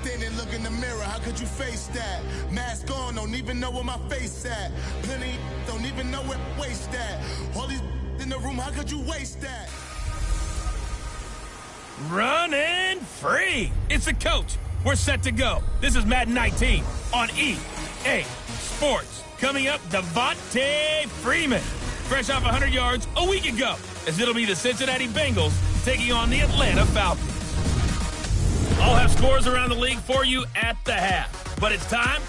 Standing, look in the mirror, how could you face that? Mask on, don't even know where my face at. Plenty don't even know where to waste that. All these in the room, how could you waste that? Running free. It's a coach. We're set to go. This is Madden 19 on EA Sports. Coming up, Devontae Freeman. Fresh off 100 yards a week ago, as it'll be the Cincinnati Bengals taking on the Atlanta Falcons. I'll have scores around the league for you at the half. But it's time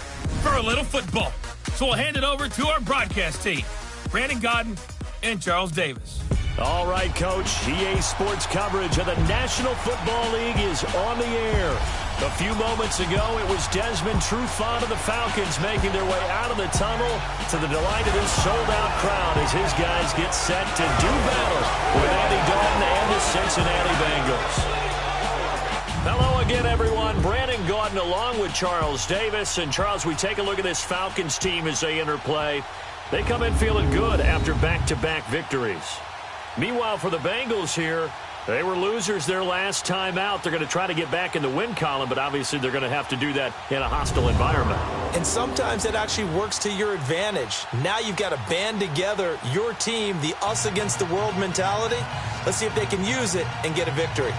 for a little football. So we'll hand it over to our broadcast team, Brandon Godden and Charles Davis. All right, Coach. EA Sports coverage of the National Football League is on the air. A few moments ago, it was Desmond Trufant of the Falcons making their way out of the tunnel to the delight of this sold-out crowd as his guys get set to do battle with Andy Dalton and the Cincinnati Bengals. Hello again, everyone. Brandon Gaudin along with Charles Davis. And, Charles, we take a look at this Falcons team as they enter play. They come in feeling good after back-to-back victories. Meanwhile, for the Bengals here, they were losers their last time out. They're going to try to get back in the win column, but obviously they're going to have to do that in a hostile environment. And sometimes it actually works to your advantage. Now you've got to band together your team, the us against the world mentality. Let's see if they can use it and get a victory.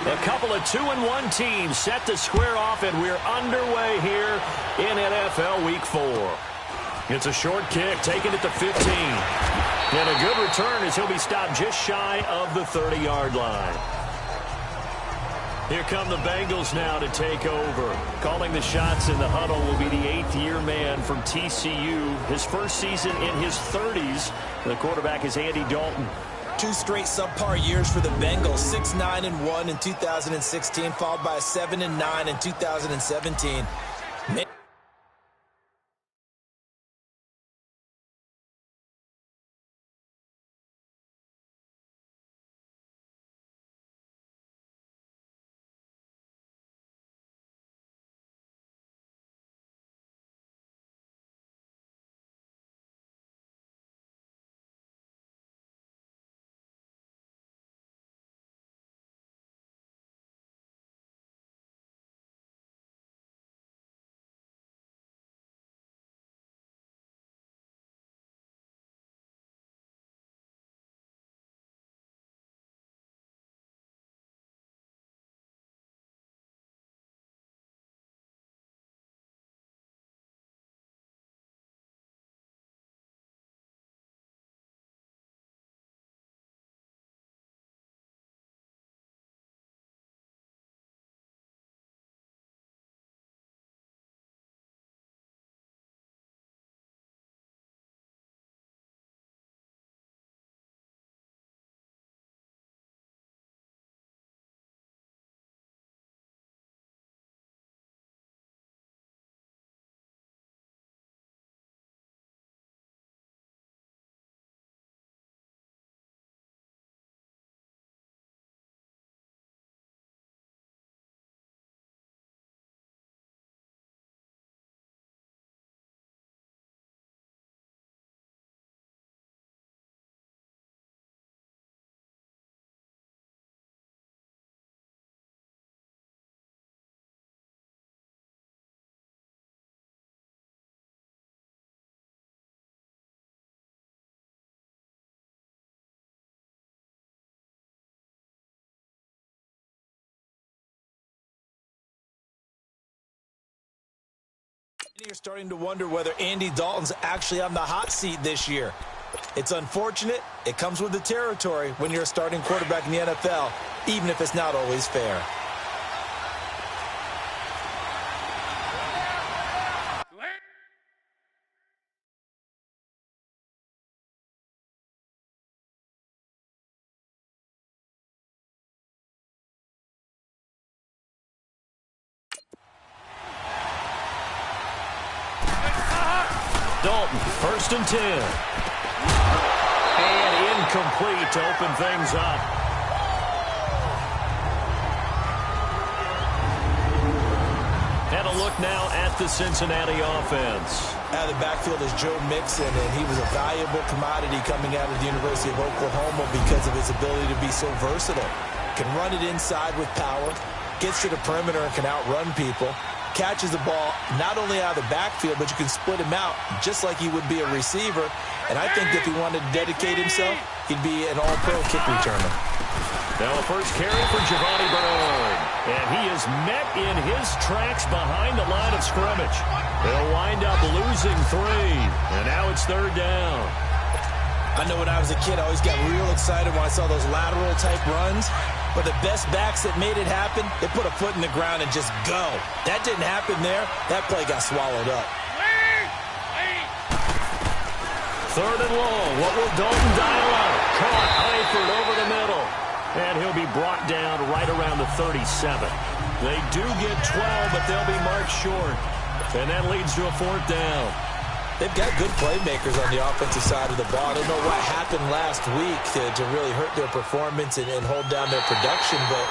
A couple of 2-1 teams set to square off, and we're underway here in NFL Week 4. It's a short kick, taking it to 15. And a good return as he'll be stopped just shy of the 30-yard line. Here come the Bengals now to take over. Calling the shots in the huddle will be the 8th-year man from TCU. His first season in his 30s. The quarterback is Andy Dalton. 2 straight subpar years for the Bengals, 6-9-1 in 2016, followed by a 7-9 in 2017. You're starting to wonder whether Andy Dalton's actually on the hot seat this year. It's unfortunate. It comes with the territory when you're a starting quarterback in the NFL, even if it's not always fair. Dalton, 1st and 10. And incomplete to open things up. look now at the Cincinnati offense. Out of the backfield is Joe Mixon, and he was a valuable commodity coming out of the University of Oklahoma because of his ability to be so versatile. Can run it inside with power, gets to the perimeter and can outrun people, catches the ball not only out of the backfield, but you can split him out just like he would be a receiver. And I think if he wanted to dedicate himself, he'd be an all-pro kick returner. Now a first carry for Giovanni Bernard. And he is met in his tracks behind the line of scrimmage. They'll wind up losing 3. And now it's 3rd down. I know when I was a kid, I always got real excited when I saw those lateral-type runs. But the best backs that made it happen, they put a foot in the ground and just go. That didn't happen there. That play got swallowed up. 3rd and long. What will Dalton dial up? Caught Eifert over the middle. And he'll be brought down right around the 37. They do get 12, but they'll be marked short. And that leads to a 4th down. They've got good playmakers on the offensive side of the ball. I don't know what happened last week to really hurt their performance and hold down their production, but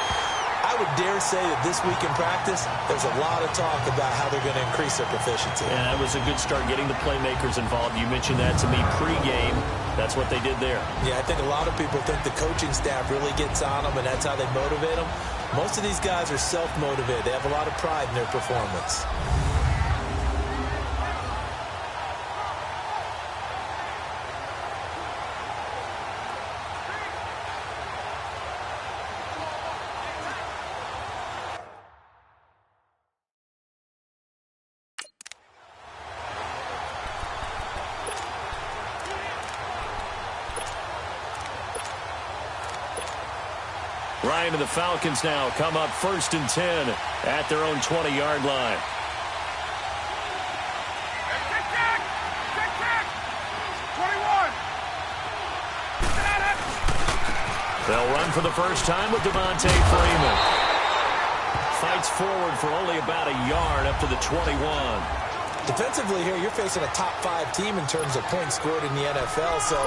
I would dare say that this week in practice, there's a lot of talk about how they're going to increase their proficiency. And that was a good start getting the playmakers involved. You mentioned that to me pregame. That's what they did there. Yeah, I think a lot of people think the coaching staff really gets on them, and that's how they motivate them. Most of these guys are self-motivated. They have a lot of pride in their performance. Ryan and the Falcons now come up 1st and 10 at their own 20-yard line. They'll run for the first time with Devontae Freeman. Fights forward for only about a yard up to the 21. Defensively here, you're facing a top-5 team in terms of points scored in the NFL, so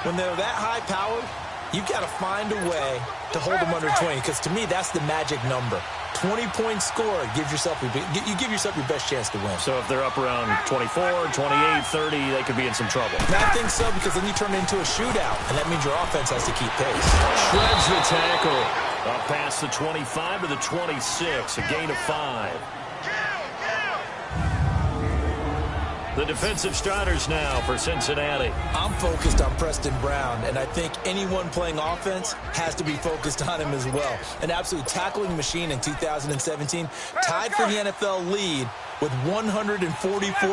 when they're that high-powered, you've got to find a way to hold them under 20, because to me, that's the magic number. 20 points scored, you give yourself your best chance to win. So if they're up around 24, 28, 30, they could be in some trouble. And I think so, because then you turn it into a shootout, and that means your offense has to keep pace. Shreds the tackle. Up past the 25 to the 26, a gain of 5. The defensive starters now for Cincinnati. I'm focused on Preston Brown, and I think anyone playing offense has to be focused on him as well. An absolute tackling machine in 2017, tied for the NFL lead with 144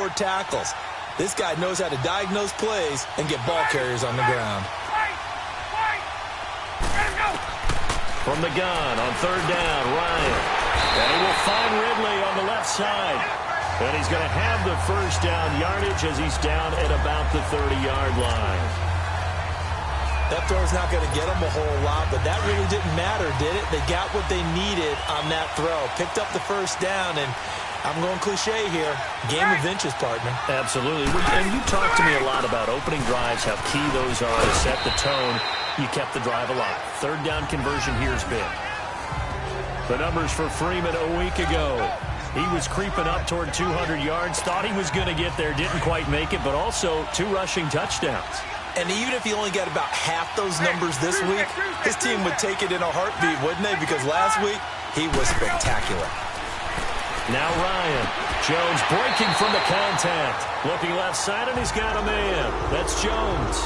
tackles. This guy knows how to diagnose plays and get ball carriers on the ground. From the gun on 3rd down, Ryan. And he will find Ridley on the left side. And he's going to have the first down yardage as he's down at about the 30-yard line. That throw's not going to get them a whole lot, but that really didn't matter, did it? They got what they needed on that throw. Picked up the first down, and I'm going cliche here. Game of inches, partner. Absolutely. And you talked to me a lot about opening drives, how key those are to set the tone. You kept the drive alive. 3rd down conversion here is big. The numbers for Freeman a week ago. He was creeping up toward 200 yards, thought he was going to get there, didn't quite make it, but also 2 rushing touchdowns. And even if he only got about half those numbers this week, his team would take it in a heartbeat, wouldn't they? Because last week, he was spectacular. Now Ryan. Jones breaking from the contact. Looking left side, and he's got a man. That's Jones.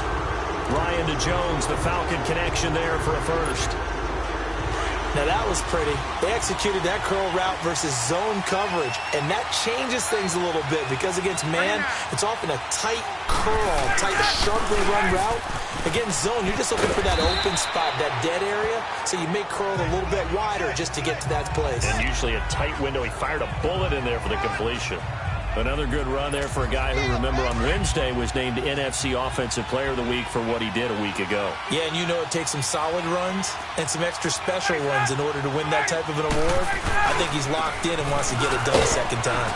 Ryan to Jones, the Falcon connection there for a first. Now that was pretty. They executed that curl route versus zone coverage, and that changes things a little bit because against man, it's often a tight curl, tight, sharply run route. Against zone, you're just looking for that open spot, that dead area, so you may curl it a little bit wider just to get to that place. And usually a tight window. He fired a bullet in there for the completion. Another good run there for a guy who, remember, on Wednesday was named NFC Offensive Player of the Week for what he did a week ago. Yeah, and you know it takes some solid runs and some extra special ones in order to win that type of an award. I think he's locked in and wants to get it done a second time.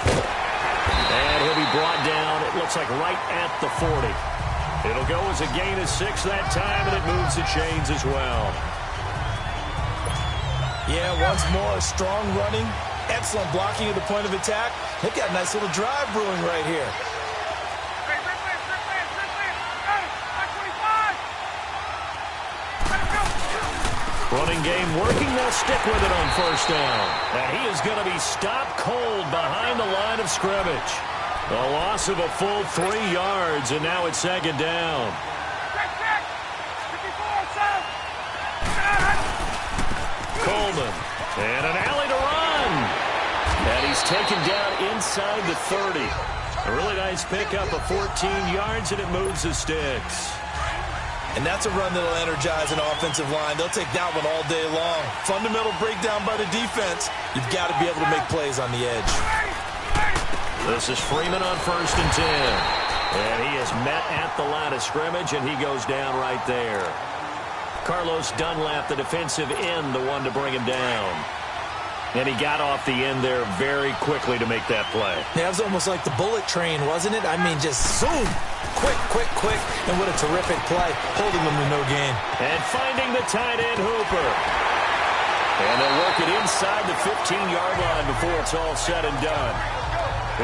And he'll be brought down, it looks like right at the 40. It'll go as a gain of 6 that time, and it moves the chains as well. Yeah, once more, strong running excellent blocking at the point of attack. They've got a nice little drive brewing right here. Running game working. They'll stick with it on first down. And he is going to be stopped cold behind the line of scrimmage. A loss of a full 3 yards, and now it's second down. Coleman, and an alley to run. And he's taken down inside the 30. A really nice pickup of 14 yards, and it moves the sticks. And that's a run that'll energize an offensive line. They'll take that one all day long. Fundamental breakdown by the defense. You've got to be able to make plays on the edge. This is Freeman on 1st and 10. And he is met at the line of scrimmage, and he goes down right there. Carlos Dunlap, the defensive end, the one to bring him down. And he got off the end there very quickly to make that play. Yeah, it was almost like the bullet train, wasn't it? I mean, just zoom. Quick, quick, quick. And what a terrific play, holding them to no gain. And finding the tight end, Hooper. And they'll work it inside the 15-yard line before it's all said and done.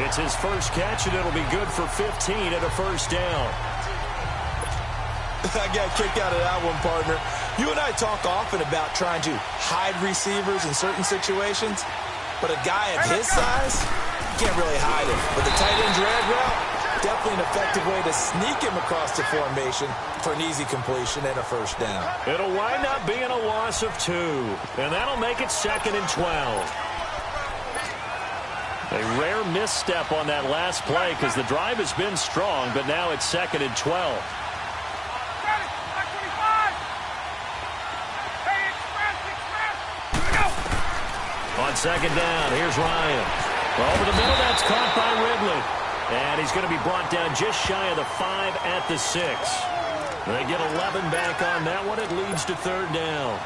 It's his first catch, and it'll be good for 15 at a first down. I got a kick out of that one, partner. You and I talk often about trying to hide receivers in certain situations, but a guy of his size, you can't really hide him. But the tight end drag route, definitely an effective way to sneak him across the formation for an easy completion and a first down. It'll wind up being a loss of 2, and that'll make it 2nd and 12. A rare misstep on that last play because the drive has been strong, but now it's 2nd and 12. On second down, here's Ryan. Over the middle, that's caught by Ridley. And he's going to be brought down just shy of the 5 at the 6. They get 11 back on that one. It leads to 3rd down.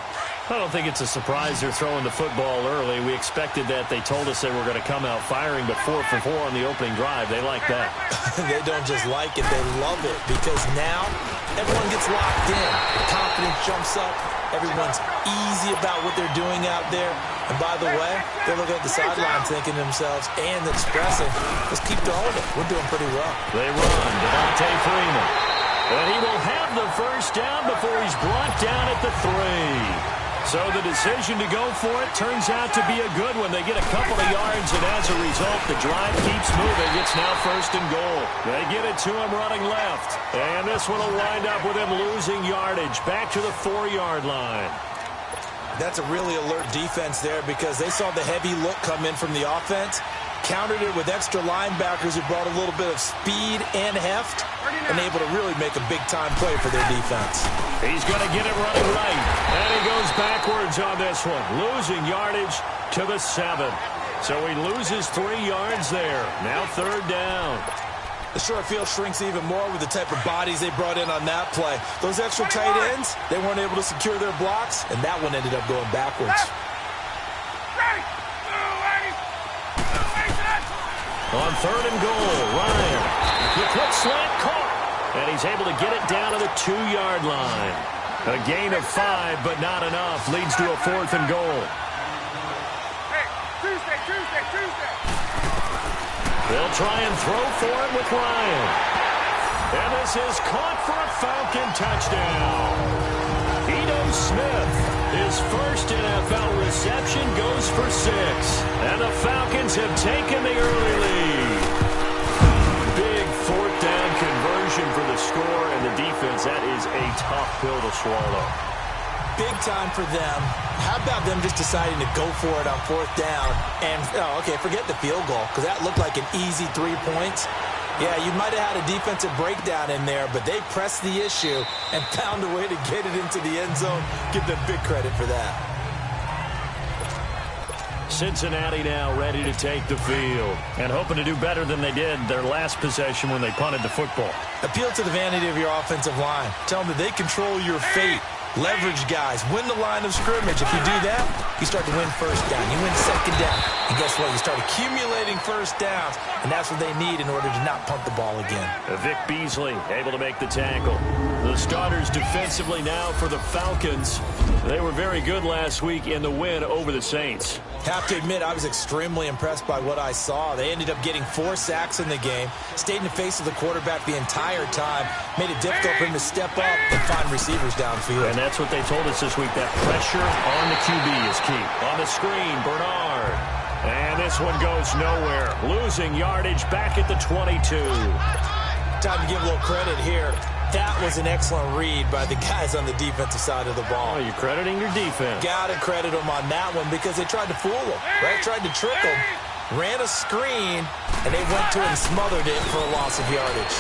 I don't think it's a surprise they're throwing the football early. We expected that. They told us they were going to come out firing, but 4 for 4 on the opening drive. They like that. They don't just like it, they love it, because now everyone gets locked in. The confidence jumps up. Everyone's easy about what they're doing out there. And by the way, they're looking at the sideline thinking to themselves and expressing, let's keep throwing it. We're doing pretty well. They run. Devontae Freeman. And he will have the first down before he's brought down at the 3. So the decision to go for it turns out to be a good one. They get a couple of yards, and as a result, the drive keeps moving. It's now 1st and goal. They get it to him running left. And this one will wind up with him losing yardage back to the 4-yard line. That's a really alert defense there because they saw the heavy look come in from the offense, countered it with extra linebackers who brought a little bit of speed and heft, and able to really make a big-time play for their defense. He's going to get it running right, and he goes backwards on this one, losing yardage to the 7. So he loses 3 yards there. Now 3rd down. The short field shrinks even more with the type of bodies they brought in on that play. Those extra tight ends, they weren't able to secure their blocks, and that one ended up going backwards. On 3rd and goal, Ryan. The quick slant caught, and he's able to get it down to the 2-yard line. A gain of 5, but not enough. Leads to a 4th and goal. Tuesday. They'll try and throw for it with Ryan. And this is caught for a Falcon touchdown. Ito Smith, his first NFL reception, goes for 6. And the Falcons have taken the early lead. Big 4th down conversion for the score, and the defense, that is a tough pill to swallow. Big time for them. How about them just deciding to go for it on 4th down? And, forget the field goal, because that looked like an easy 3 points. Yeah, you might have had a defensive breakdown in there, but they pressed the issue and found a way to get it into the end zone. Give them big credit for that. Cincinnati now ready to take the field and hoping to do better than they did their last possession when they punted the football. Appeal to the vanity of your offensive line. Tell them that they control your fate. leverage guys, win the line of scrimmage. If you do that, you start to win first down. You win second down. And guess what? You start accumulating first downs, and that's what they need in order to not punt the ball again. Vic Beasley able to make the tackle. The starters defensively now for the Falcons. They were very good last week in the win over the Saints. Have to admit, I was extremely impressed by what I saw. They ended up getting 4 sacks in the game, stayed in the face of the quarterback the entire time, made it difficult for him to step up and find receivers downfield. And that's what they told us this week, that pressure on the QB is key. On the screen, Bernard. And this one goes nowhere. Losing yardage back at the 22. Time to give a little credit here. That was an excellent read by the guys on the defensive side of the ball. Oh, you're crediting your defense. Got to credit them on that one because they tried to fool them, right? Tried to trick them, ran a screen, and they went to it and smothered it for a loss of yardage.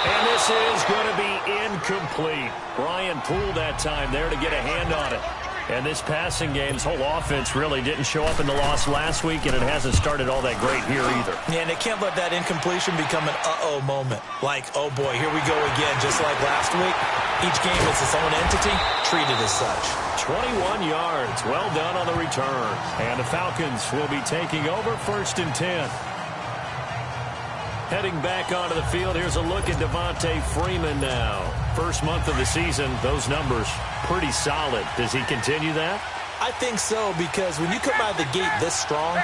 And this is going to be incomplete. Ryan Poole that time there to get a hand on it. And this passing game's whole offense really didn't show up in the loss last week, and it hasn't started all that great here either. Yeah, and they can't let that incompletion become an uh-oh moment. Like, oh boy, here we go again, just like last week. Each game is its own entity, treated as such. 21 yards, well done on the return. And the Falcons will be taking over 1st and 10. Heading back onto the field, here's a look at Devontae Freeman now. First month of the season, those numbers pretty solid. Does he continue that? I think so, because when you come out of the gate this strong,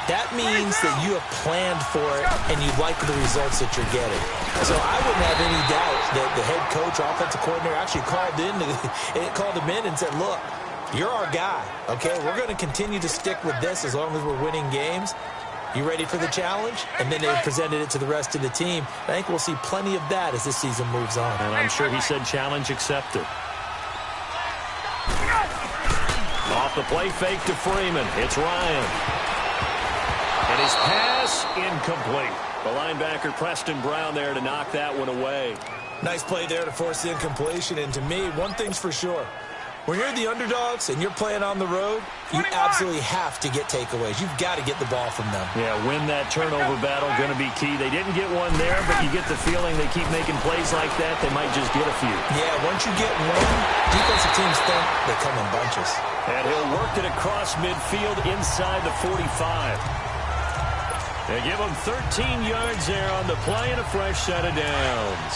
that means that you have planned for it and you like the results that you're getting. So I wouldn't have any doubt that the head coach, offensive coordinator actually called him in and said, look, you're our guy, okay? We're going to continue to stick with this as long as we're winning games. You ready for the challenge? And then they presented it to the rest of the team. I think we'll see plenty of that as this season moves on. And I'm sure he said challenge accepted. Off the play fake to Freeman. It's Ryan. And his pass incomplete. The linebacker Preston Brown there to knock that one away. Nice play there to force the incompletion. And to me, one thing's for sure. When you're the underdogs and you're playing on the road, you absolutely have to get takeaways. You've got to get the ball from them. Yeah, win that turnover battle, going to be key. They didn't get one there, but you get the feeling they keep making plays like that, they might just get a few. Yeah, once you get one, defensive teams think they come in bunches. And he'll work it across midfield inside the 45. They give him 13 yards there on the play and a fresh set of downs.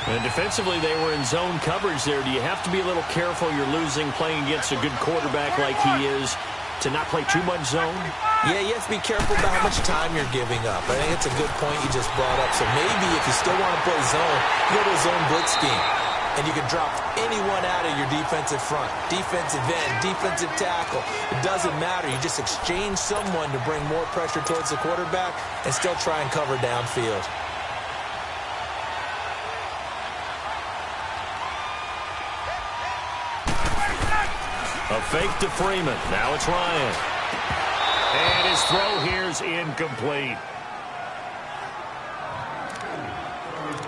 And defensively, they were in zone coverage there. Do you have to be a little careful? You're losing playing against a good quarterback like he is to not play too much zone? Yeah, you have to be careful about how much time you're giving up. I think it's a good point you just brought up. So maybe if you still want to play zone, you go to a zone blitz scheme. And you can drop anyone out of your defensive front. Defensive end, defensive tackle. It doesn't matter. You just exchange someone to bring more pressure towards the quarterback and still try and cover downfield. A fake to Freeman. Now it's Ryan. And his throw here's incomplete.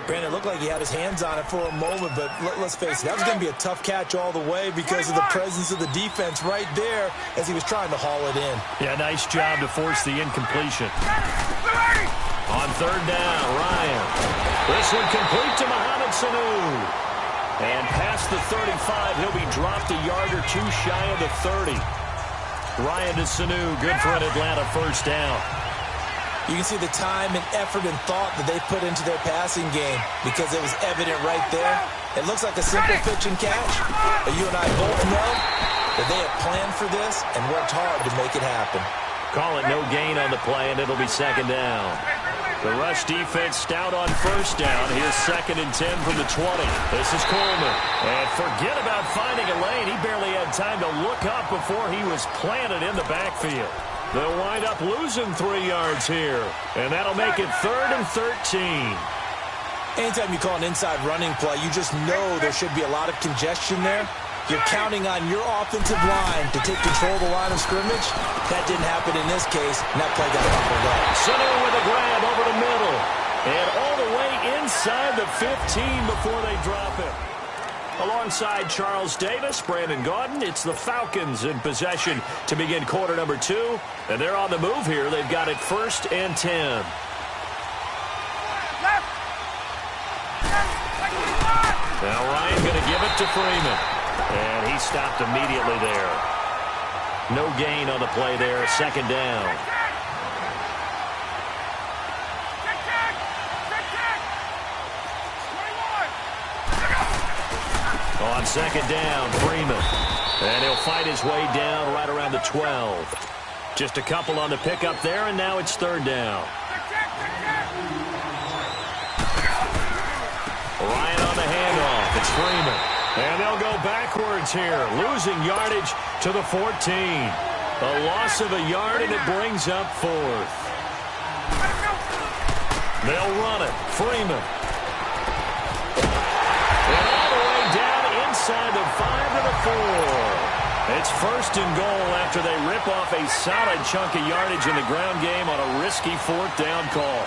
Brandon, it looked like he had his hands on it for a moment, but let's face it, that was going to be a tough catch all the way because of the presence of the defense right there as he was trying to haul it in. Yeah, nice job to force the incompletion. On 3rd down, Ryan. This one complete to Mohamed Sanu. And past the 35, he'll be dropped a yard or two shy of the 30. Ryan to Sanu, good for an Atlanta first down. You can see the time and effort and thought that they put into their passing game because it was evident right there. It looks like a simple pitch and catch, but you and I both know that they have planned for this and worked hard to make it happen. Call it no gain on the play, and it'll be 2nd down. The rush defense stout on 1st down. Here's 2nd and 10 from the 20. This is Coleman. And forget about finding a lane. He barely had time to look up before he was planted in the backfield. They'll wind up losing 3 yards here. And that'll make it 3rd and 13. Anytime you call an inside running play, you just know there should be a lot of congestion there. You're counting on your offensive line to take control of the line of scrimmage. That didn't happen in this case, and that play got buckled up. Sanu with a grab over the middle. And all the way inside the 15 before they drop it. Alongside Charles Davis, Brandon Gaudin, it's the Falcons in possession to begin quarter number 2. And they're on the move here. They've got it 1st and 10. Now Ryan it to Freeman. And he stopped immediately there. No gain on the play there. Second down. On second down, Freeman. And he'll fight his way down right around the 12. Just a couple on the pickup there, and now it's third down. Ryan on the handoff. It's Freeman. And they'll go backwards here, losing yardage to the 14. A loss of a yard, and it brings up fourth. They'll run it. Freeman. And all the way down inside the 5 to the 4. It's first and goal after they rip off a solid chunk of yardage in the ground game on a risky fourth down call.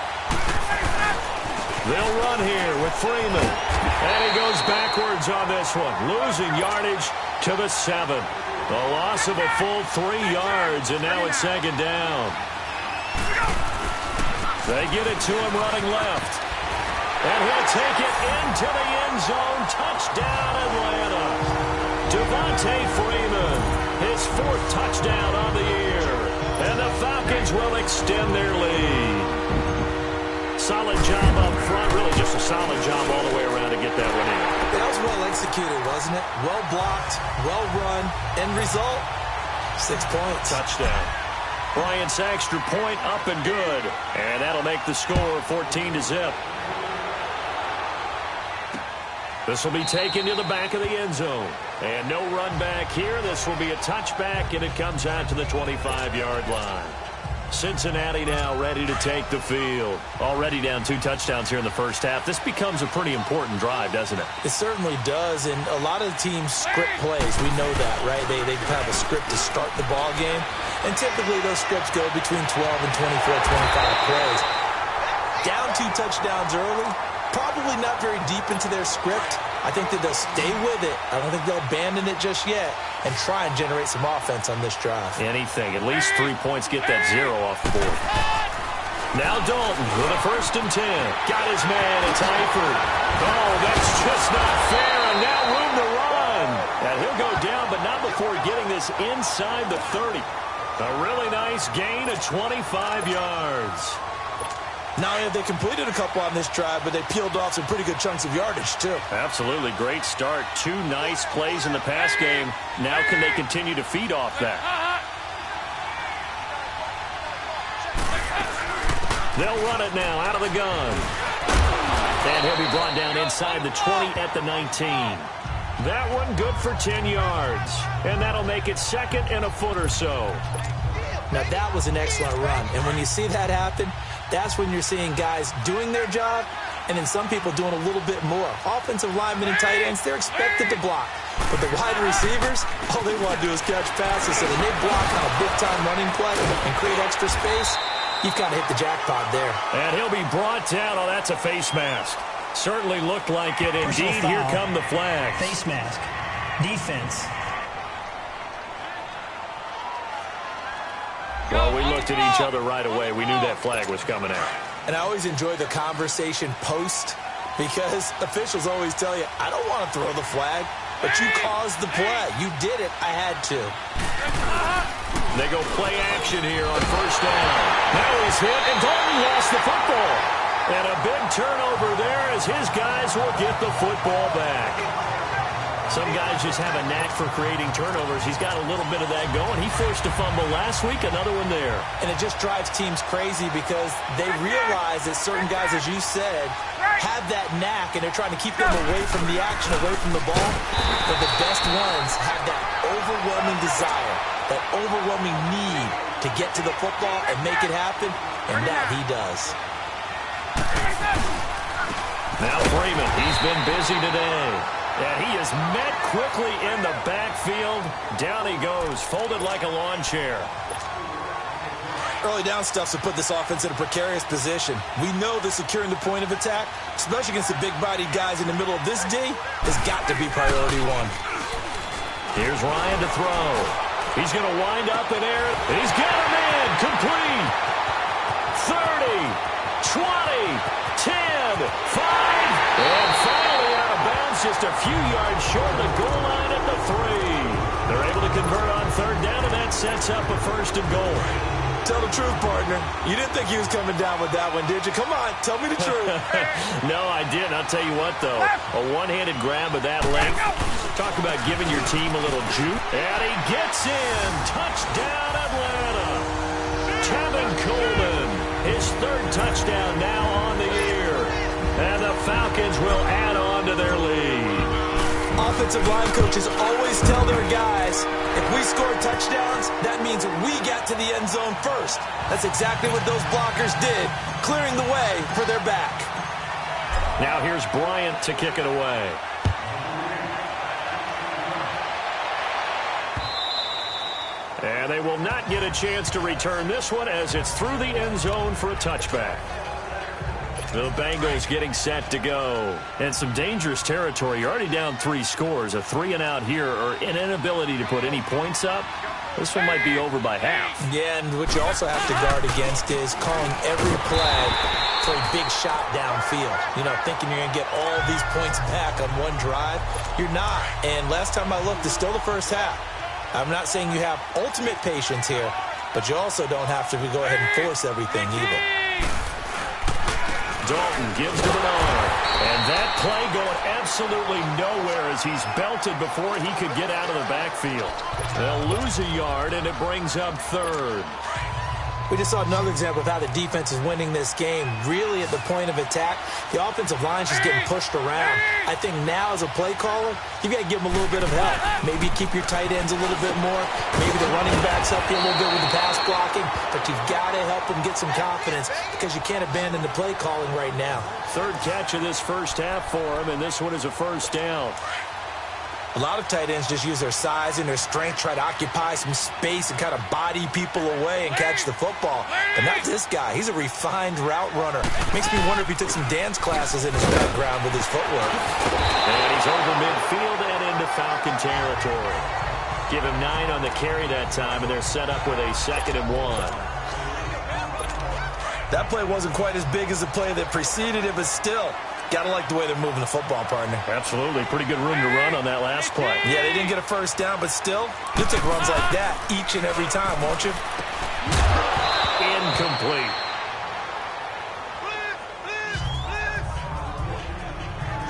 They'll run here with Freeman. And he goes backwards on this one, losing yardage to the 7. A loss of a full 3 yards, and now it's second down. They get it to him running left. And he'll take it into the end zone. Touchdown, Atlanta. Devontae Freeman, his 4th touchdown on the year. And the Falcons will extend their lead. Solid job up front, really just a solid job all the way around to get that one in. That was well executed, wasn't it? Well blocked, well run. End result, 6 points. Touchdown. Bryant's extra point up and good. And that'll make the score 14-0. This will be taken to the back of the end zone. And no run back here. This will be a touchback, and it comes out to the 25-yard line. Cincinnati now ready to take the field. Already down 2 touchdowns here in the first half. This becomes a pretty important drive, doesn't it? It certainly does, and a lot of teams script plays. We know that, right? They have a script to start the ball game, and typically those scripts go between 12 and 24, 25 plays. Down 2 touchdowns early, probably not very deep into their script. I think that they'll stay with it. I don't think they'll abandon it just yet and try and generate some offense on this drive. Anything. At least 3 points. Get that 0 off the board. Now Dalton with a 1st and 10. Got his man. It's Eifert. Oh, that's just not fair. And now room to run. And he'll go down, but not before getting this inside the 30. A really nice gain of 25 yards. Not only have they completed a couple on this drive, but they peeled off some pretty good chunks of yardage, too. Absolutely. Great start. 2 nice plays in the pass game. Now can they continue to feed off that? They'll run it now out of the gun. And he'll be brought down inside the 20 at the 19. That one good for 10 yards. And that'll make it 2nd and a foot or so. Now, that was an excellent run. And when you see that happen, that's when you're seeing guys doing their job and then some people doing a little bit more. Offensive linemen and tight ends, they're expected to block. But the wide receivers, all they want to do is catch passes. So when they block on a big-time running play and create extra space, you've kind of hit the jackpot there. And he'll be brought down. Oh, that's a face mask. Certainly looked like it. Indeed, here come the flags. Face mask. Defense. Well, we looked at each other right away. We knew that flag was coming out. And I always enjoy the conversation post because officials always tell you, I don't want to throw the flag, but you caused the play. You did it. I had to. They go play action here on 1st down. Now he's hit, and Dalton lost the football. And a big turnover there as his guys will get the football back. Some guys just have a knack for creating turnovers. He's got a little bit of that going. He forced a fumble last week, another one there. And it just drives teams crazy because they realize that certain guys, as you said, have that knack, and they're trying to keep them away from the action, away from the ball. But the best ones have that overwhelming desire, that overwhelming need to get to the football and make it happen, and that he does. Now Freeman, he's been busy today. And he is met quickly in the backfield. Down he goes, folded like a lawn chair. Early down stuff to put this offense in a precarious position. We know that securing the point of attack, especially against the big-bodied guys in the middle of this D, has got to be priority 1. Here's Ryan to throw. He's going to wind up in air. He's got him in. Complete. 30, 20, 10, 5, and finally out of bounds just just a few yards short of the goal line at the 3. They're able to convert on third down, and that sets up a 1st and goal. Tell the truth, partner. You didn't think he was coming down with that one, did you? Come on, tell me the truth. No, I didn't. I'll tell you what, though. A one-handed grab of that length. Talk about giving your team a little juke. And he gets in. Touchdown, Atlanta. Tevin Coleman, his 3rd touchdown now on the year. And the Falcons will add on to their lead. Offensive line coaches always tell their guys, if we score touchdowns, that means we got to the end zone first. That's exactly what those blockers did, clearing the way for their back. Now here's Bryant to kick it away. And they will not get a chance to return this one as it's through the end zone for a touchback. The Bengals getting set to go. And some dangerous territory. You're already down 3 scores. A 3-and-out here or an inability to put any points up. This one might be over by half. Yeah, and what you also have to guard against is calling every play for a big shot downfield. You know, thinking you're going to get all these points back on one drive. You're not. And last time I looked, it's still the first half. I'm not saying you have ultimate patience here, but you also don't have to go ahead and force everything either. Dalton gives to Bernard. And that play going absolutely nowhere as he's belted before he could get out of the backfield. They'll lose a yard, and it brings up 3rd. We just saw another example of how the defense is winning this game. Really at the point of attack, the offensive line's just getting pushed around. I think now as a play caller, you've got to give them a little bit of help. Maybe keep your tight ends a little bit more. Maybe the running backs help you a little bit with the pass blocking. But you've got to help them get some confidence because you can't abandon the play calling right now. 3rd catch of this first half for him, and this one is a 1st down. A lot of tight ends just use their size and their strength, try to occupy some space and kind of body people away and catch the football. But not this guy. He's a refined route runner. Makes me wonder if he took some dance classes in his background with his footwork. And he's over midfield and into Falcon territory. Give him 9 on the carry that time, and they're set up with a 2nd and 1. That play wasn't quite as big as the play that preceded it, but still, gotta like the way they're moving the football, partner. Absolutely. Pretty good room to run on that last play. Yeah, they didn't get a 1st down, but still, you'll take runs like that each and every time, won't you? Incomplete.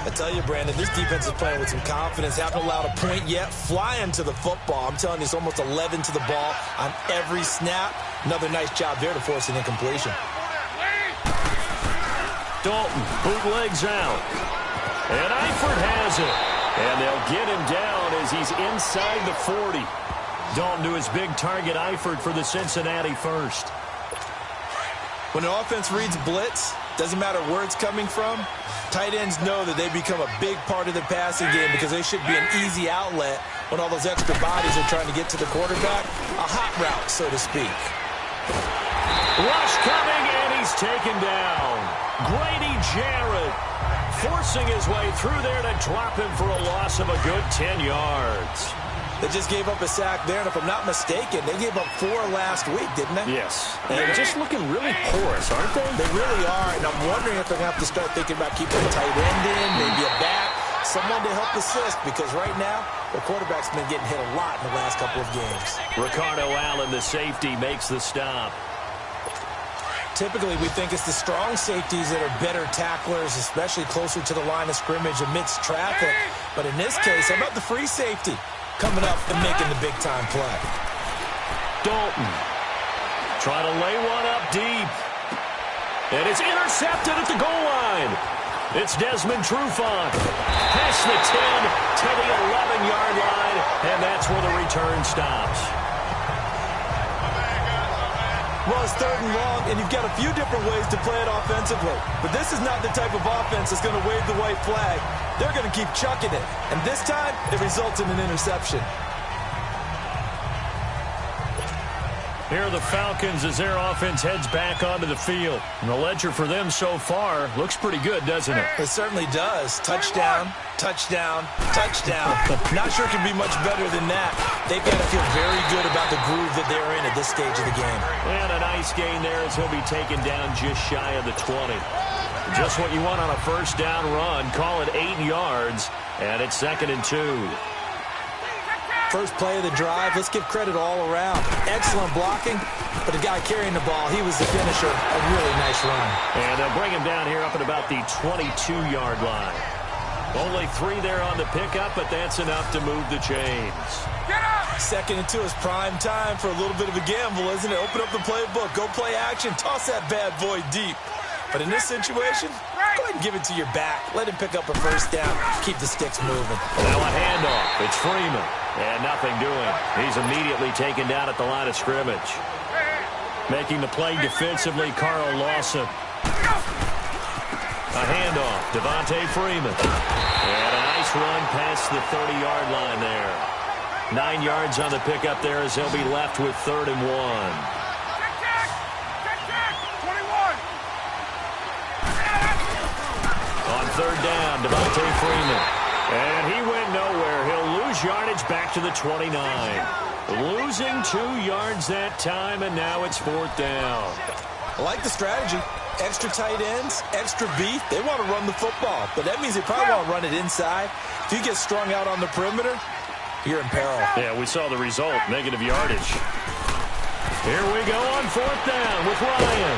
I tell you, Brandon, this defense is playing with some confidence. Haven't allowed a point yet. Flying to the football. I'm telling you, it's almost 11 to the ball on every snap. Another nice job there to force an incompletion. Dalton bootlegs out. And Eifert has it. And they'll get him down as he's inside the 40. Dalton to his big target, Eifert, for the Cincinnati 1st. When an offense reads blitz, doesn't matter where it's coming from, tight ends know that they become a big part of the passing game because they should be an easy outlet when all those extra bodies are trying to get to the quarterback. A hot route, so to speak. Rush coming, and he's taken down. Grady Jarrett forcing his way through there to drop him for a loss of a good 10 yards. They just gave up a sack there, and if I'm not mistaken, they gave up 4 last week, didn't they? Yes. And they're just looking really porous, aren't they? They really are, and I'm wondering if they're going to have to start thinking about keeping a tight end in, maybe a back, someone to help assist, because right now, the quarterback's been getting hit a lot in the last couple of games. Ricardo Allen, the safety, makes the stop. Typically, we think it's the strong safeties that are better tacklers, especially closer to the line of scrimmage amidst traffic. But in this case, how about the free safety coming up and making the big-time play? Dalton trying to lay one up deep. And it's intercepted at the goal line. It's Desmond Trufant. Past the 10 to the 11-yard line, and that's where the return stops. Well, it's 3rd and long, and you've got a few different ways to play it offensively. But this is not the type of offense that's going to wave the white flag. They're going to keep chucking it. And this time, it results in an interception. Here are the Falcons as their offense heads back onto the field. And the ledger for them so far looks pretty good, doesn't it? It certainly does. Touchdown, touchdown, touchdown. Not sure it can be much better than that. They've got to feel very good about the groove that they're in at this stage of the game. And a nice gain there as he'll be taken down just shy of the 20. Just what you want on a 1st down run. Call it 8 yards. And it's 2nd and 2. First play of the drive, let's give credit all around. Excellent blocking, but the guy carrying the ball, he was the finisher. A really nice run. And they'll bring him down here up at about the 22-yard line. Only 3 there on the pickup, but that's enough to move the chains. 2nd and 2 is prime time for a little bit of a gamble, isn't it? Open up the playbook, go play action, toss that bad boy deep. But in this situation, go ahead and give it to your back. Let him pick up a first down. Keep the sticks moving. Now a handoff. It's Freeman. And nothing doing. He's immediately taken down at the line of scrimmage. Making the play defensively, Carl Lawson. A handoff. Devontae Freeman. And a nice run past the 30-yard line there. 9 yards on the pickup there as they'll be left with 3rd and 1. On 3rd down, Devontae Freeman. And he went nowhere. He'll lose yardage back to the 29. Losing 2 yards that time, and now it's 4th down. I like the strategy. Extra tight ends, extra beef. They want to run the football, but that means they probably want to run it inside. If you get strung out on the perimeter, you're in peril. Yeah, we saw the result, negative yardage. Here we go on 4th down with Ryan.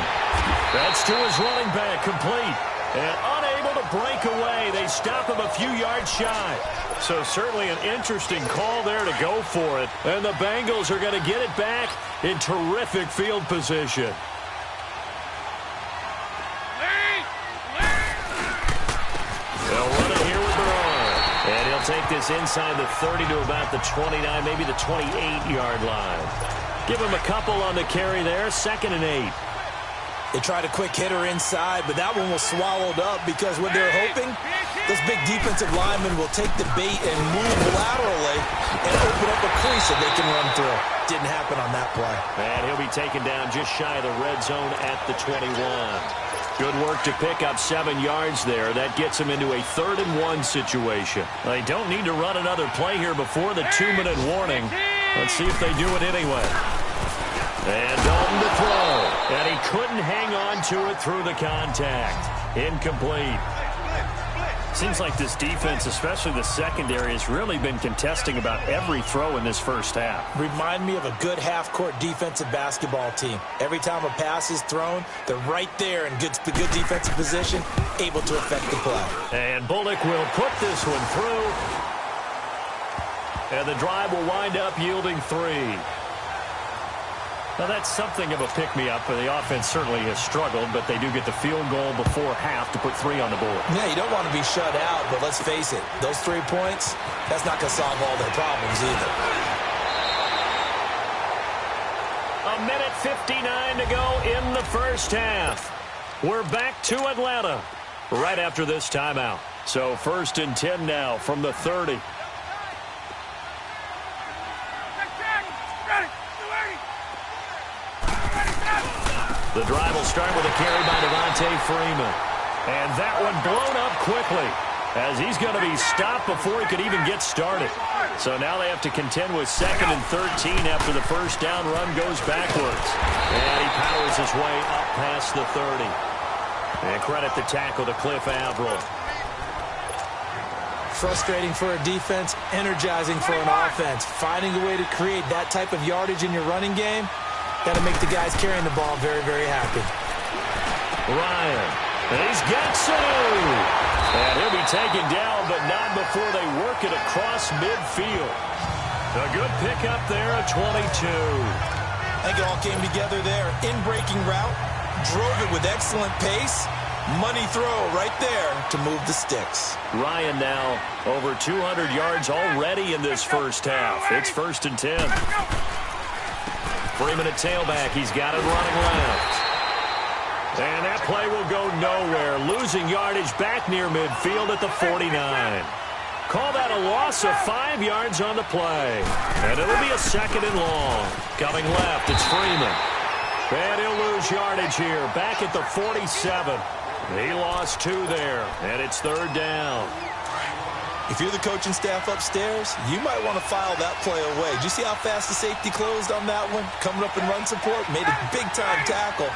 That's to his running back, complete. And unable to break away. They stop him a few yards shy. So certainly an interesting call there to go for it. And the Bengals are going to get it back in terrific field position. They'll run it here with Barone. And he'll take this inside the 30 to about the 29, maybe the 28-yard line. Give him a couple on the carry there. 2nd and 8. They tried a quick hitter inside, but that one was swallowed up because what they're hoping, those big defensive linemen will take the bait and move laterally and open up a crease that they can run through. Didn't happen on that play. And he'll be taken down just shy of the red zone at the 21. Good work to pick up 7 yards there. That gets him into a 3rd and 1 situation. They don't need to run another play here before the 2-minute warning. Let's see if they do it anyway. And Dalton to throw. And he couldn't hang on to it through the contact. Incomplete. Seems like this defense, especially the secondary, has really been contesting about every throw in this first half. Remind me of a good half-court defensive basketball team. Every time a pass is thrown, they're right there in good defensive position, able to affect the play. And Bullock will put this one through. And the drive will wind up yielding 3. Now, that's something of a pick-me-up. The offense certainly has struggled, but they do get the field goal before half to put 3 on the board. Yeah, you don't want to be shut out, but let's face it, those 3 points, that's not going to solve all their problems either. 1:59 to go in the first half. We're back to Atlanta right after this timeout. So 1st and 10 now from the 30. The drive will start with a carry by Devontae Freeman. And that one blown up quickly as he's going to be stopped before he could even get started. So now they have to contend with 2nd and 13 after the first down run goes backwards. And he powers his way up past the 30. And credit the tackle to Cliff Averill. Frustrating for a defense, energizing for an offense. Finding a way to create that type of yardage in your running game, got to make the guys carrying the ball very, very happy. Ryan, and he's got Sanu. And he'll be taken down, but not before they work it across midfield. A good pickup there at 22. I think it all came together there. In-breaking route, drove it with excellent pace. Money throw right there to move the sticks. Ryan now over 200 yards already in this first half. It's 1st and 10. Freeman at tailback. He's got it running left. And that play will go nowhere. Losing yardage back near midfield at the 49. Call that a loss of 5 yards on the play. And it'll be a 2nd and long. Coming left, it's Freeman. And he'll lose yardage here. Back at the 47. He lost 2 there. And it's 3rd down. If you're the coaching staff upstairs, you might want to file that play away. Did you see how fast the safety closed on that one? Coming up in run support, made a big-time tackle.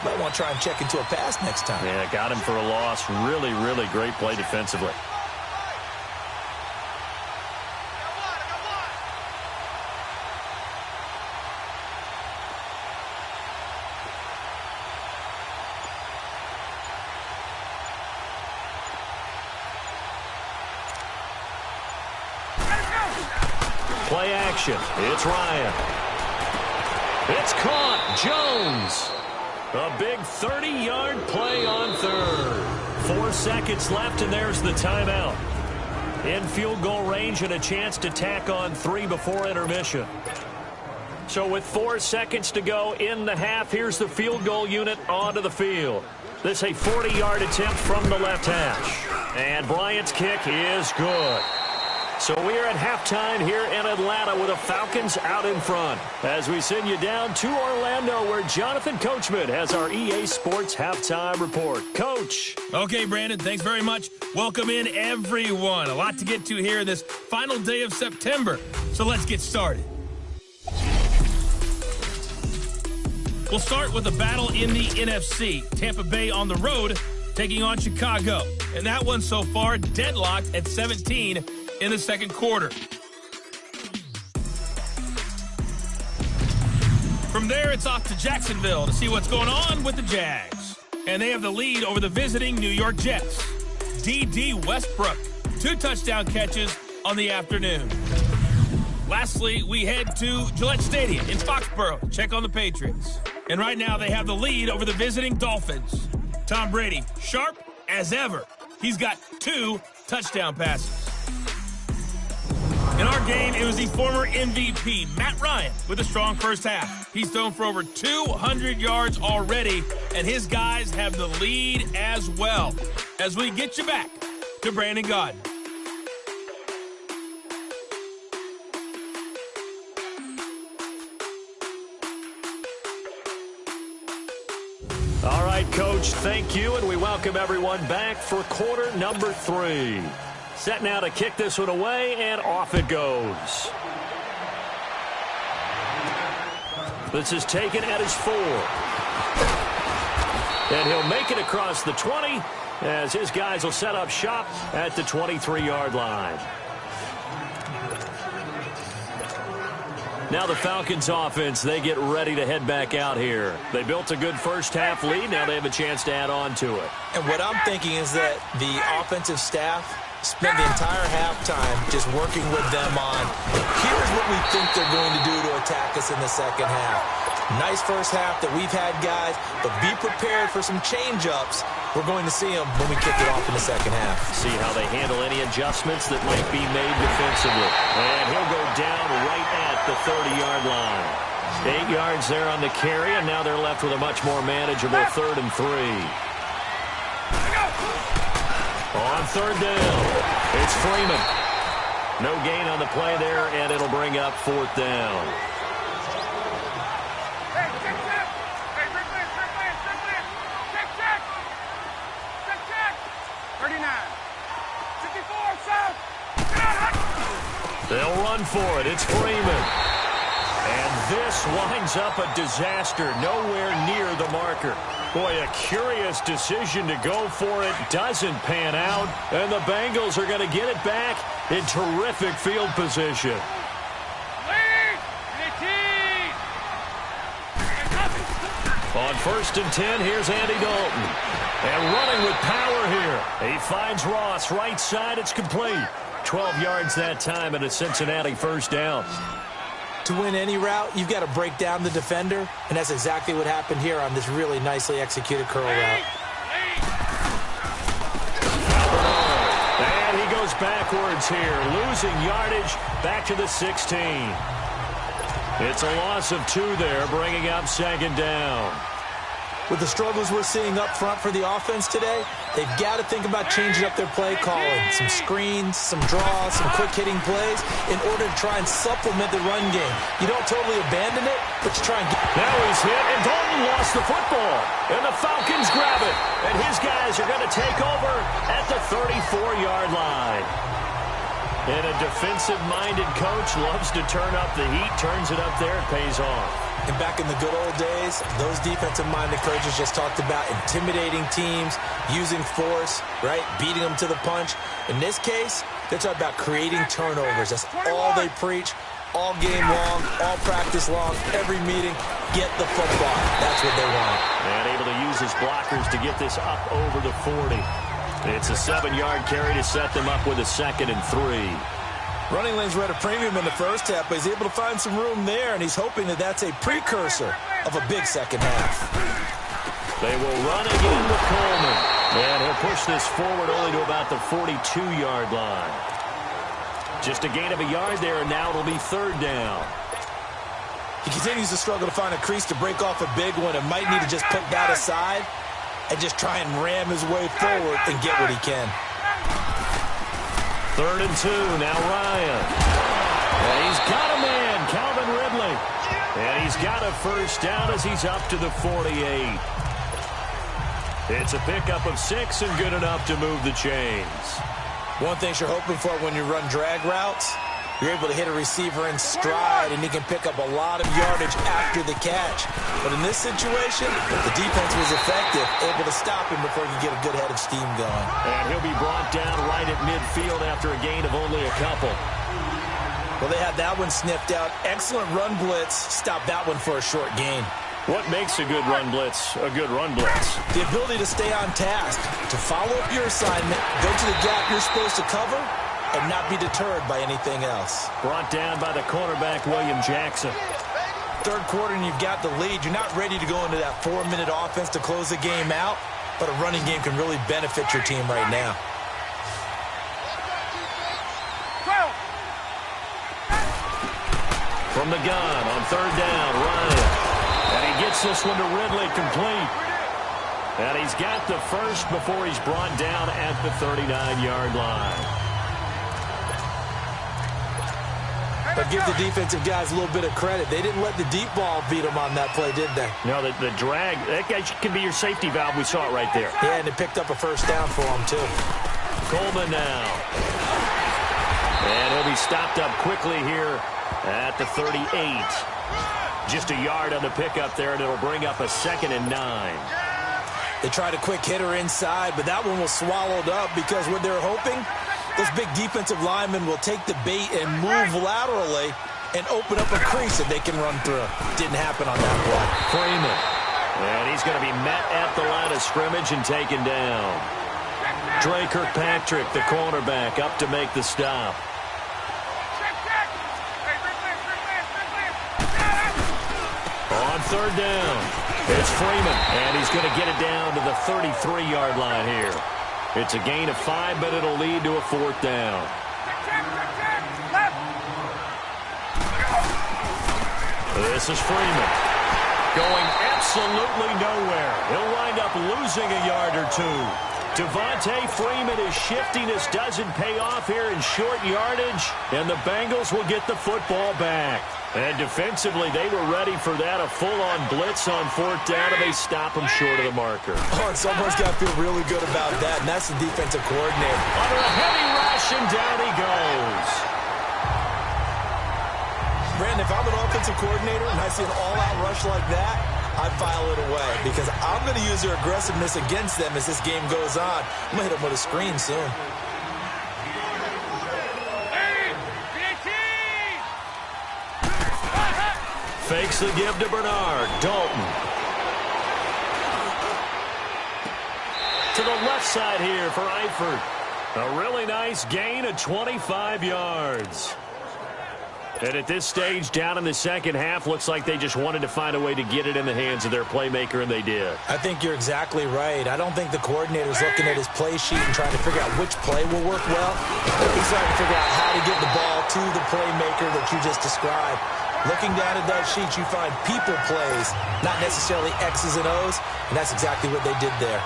Might want to try and check into a pass next time. Yeah, got him for a loss. Really, really great play defensively. Play action. It's Ryan. It's caught. Jones. A big 30-yard play on third. 4 seconds left, and there's the timeout. In field goal range and a chance to tack on 3 before intermission. So with 4 seconds to go in the half, here's the field goal unit onto the field. This a 40-yard attempt from the left hash. And Bryant's kick is good. So we are at halftime here in Atlanta with the Falcons out in front. As we send you down to Orlando, where Jonathan Coachman has our EA Sports halftime report. Coach. Okay, Brandon, thanks very much. Welcome in, everyone. A lot to get to here this final day of September. So let's get started. We'll start with a battle in the NFC. Tampa Bay on the road taking on Chicago. And that one so far deadlocked at 17 in the second quarter. From there, it's off to Jacksonville to see what's going on with the Jags. And they have the lead over the visiting New York Jets. D.D. Westbrook, 2 touchdown catches on the afternoon. Lastly, we head to Gillette Stadium in Foxborough. Check on the Patriots. And right now, they have the lead over the visiting Dolphins. Tom Brady, sharp as ever. He's got 2 touchdown passes. In our game, it was the former MVP, Matt Ryan, with a strong first half. He's thrown for over 200 yards already, and his guys have the lead as well. As we get you back to Brandon Gaudin. All right, Coach, thank you, and we welcome everyone back for quarter number 3. Set now to kick this one away, and off it goes. This is taken at his 4. And he'll make it across the 20 as his guys will set up shop at the 23-yard line. Now the Falcons offense, they get ready to head back out here. They built a good first half lead. Now they have a chance to add on to it. And what I'm thinking is that the offensive staff spent the entire halftime just working with them on, here's what we think they're going to do to attack us in the second half. Nice first half that we've had, guys, but be prepared for some change-ups. We're going to see them when we kick it off in the second half. See how they handle any adjustments that might be made defensively. And he'll go down right at the 30-yard line. 8 yards there on the carry, and now they're left with a much more manageable 3rd and 3. On 3rd down, it's Freeman. No gain on the play there, and it'll bring up 4th down. Hey, check. Hey, check. 39. 54, south. They'll run for it. It's Freeman. And this winds up a disaster, nowhere near the marker. Boy, a curious decision to go for it. Doesn't pan out. And the Bengals are going to get it back in terrific field position. On 1st and 10, here's Andy Dalton. And running with power here. He finds Ross right side. It's complete. 12 yards that time and a Cincinnati 1st down. To win any route, you've got to break down the defender, and that's exactly what happened here on this really nicely executed curl route. And he goes backwards here, losing yardage back to the 16. It's a loss of 2 there, bringing up 2nd down. With the struggles we're seeing up front for the offense today, they've got to think about changing up their play calling. Some screens, some draws, some quick-hitting plays in order to try and supplement the run game. You don't totally abandon it, but you try and get... Now he's hit, and Dalton lost the football. And the Falcons grab it. And his guys are going to take over at the 34-yard line. And a defensive-minded coach loves to turn up the heat, turns it up there, it pays off. And back in the good old days, those defensive-minded coaches just talked about intimidating teams, using force, right, beating them to the punch. In this case, they're talking about creating turnovers. That's all they preach, all game long, all practice long, every meeting. Get the football. That's what they want. And able to use his blockers to get this up over the 40. It's a 7-yard carry to set them up with a 2nd and 3. Running lanes were at a premium in the first half, but he's able to find some room there, and he's hoping that that's a precursor of a big second half. They will run again with Coleman. And he'll push this forward only to about the 42-yard line. Just a gain of a yard there, and now it'll be third down. He continues to struggle to find a crease to break off a big one and might need to just put that aside and just try and ram his way forward and get what he can. 3rd and 2, now Ryan. And he's got a man, Calvin Ridley. And he's got a first down as he's up to the 48. It's a pickup of 6 and good enough to move the chains. One thing you're hoping for when you run drag routes, you're able to hit a receiver in stride, and he can pick up a lot of yardage after the catch. But in this situation, the defense was effective, able to stop him before he could get a good head of steam going. And he'll be brought down right at midfield after a gain of only a couple. Well, they had that one sniffed out. Excellent run blitz. Stopped that one for a short gain. What makes a good run blitz a good run blitz? The ability to stay on task, to follow up your assignment, go to the gap you're supposed to cover, and not be deterred by anything else. Brought down by the cornerback, William Jackson. Third quarter and you've got the lead. You're not ready to go into that 4-minute offense to close the game out, but a running game can really benefit your team right now. From the gun on 3rd down, Ryan. And he gets this one to Ridley complete. And he's got the first before he's brought down at the 39-yard line. But give the defensive guys a little bit of credit. They didn't let the deep ball beat them on that play, did they? No, the drag, that guy can be your safety valve. We saw it right there. Yeah, and it picked up a first down for him, too. Coleman now. And he'll be stopped up quickly here at the 38. Just a yard on the pickup there, and it'll bring up a 2nd and 9. They tried a quick hitter inside, but that one was swallowed up because what they're hoping, this big defensive lineman will take the bait and move laterally and open up a crease that they can run through. Didn't happen on that play. Freeman. And he's going to be met at the line of scrimmage and taken down. Dre Kirkpatrick, the cornerback, up to make the stop. On 3rd down, it's Freeman, and he's going to get it down to the 33-yard line here. It's a gain of 5, but it'll lead to a 4th down. This is Freeman. Going absolutely nowhere. He'll wind up losing a yard or 2. Devontae Freeman is shifting. This doesn't pay off here in short yardage, and the Bengals will get the football back. And defensively, they were ready for that, a full-on blitz on 4th down, and they stop him short of the marker. Oh, and someone's got to feel really good about that, and that's the defensive coordinator. Under a heavy rush, and down he goes. Brandon, if I'm an offensive coordinator and I see an all-out rush like that, I file it away because I'm going to use their aggressiveness against them as this game goes on. I'm going to hit them with a screen soon. Fakes the give to Bernard. Dalton. To the left side here for Eifert. A really nice gain of 25 yards. And at this stage, down in the second half, looks like they just wanted to find a way to get it in the hands of their playmaker, and they did. I think you're exactly right. I don't think the coordinator's looking at his play sheet and trying to figure out which play will work well. He's trying to figure out how to get the ball to the playmaker that you just described. Looking down at that sheet, you find people plays, not necessarily X's and O's, and that's exactly what they did there.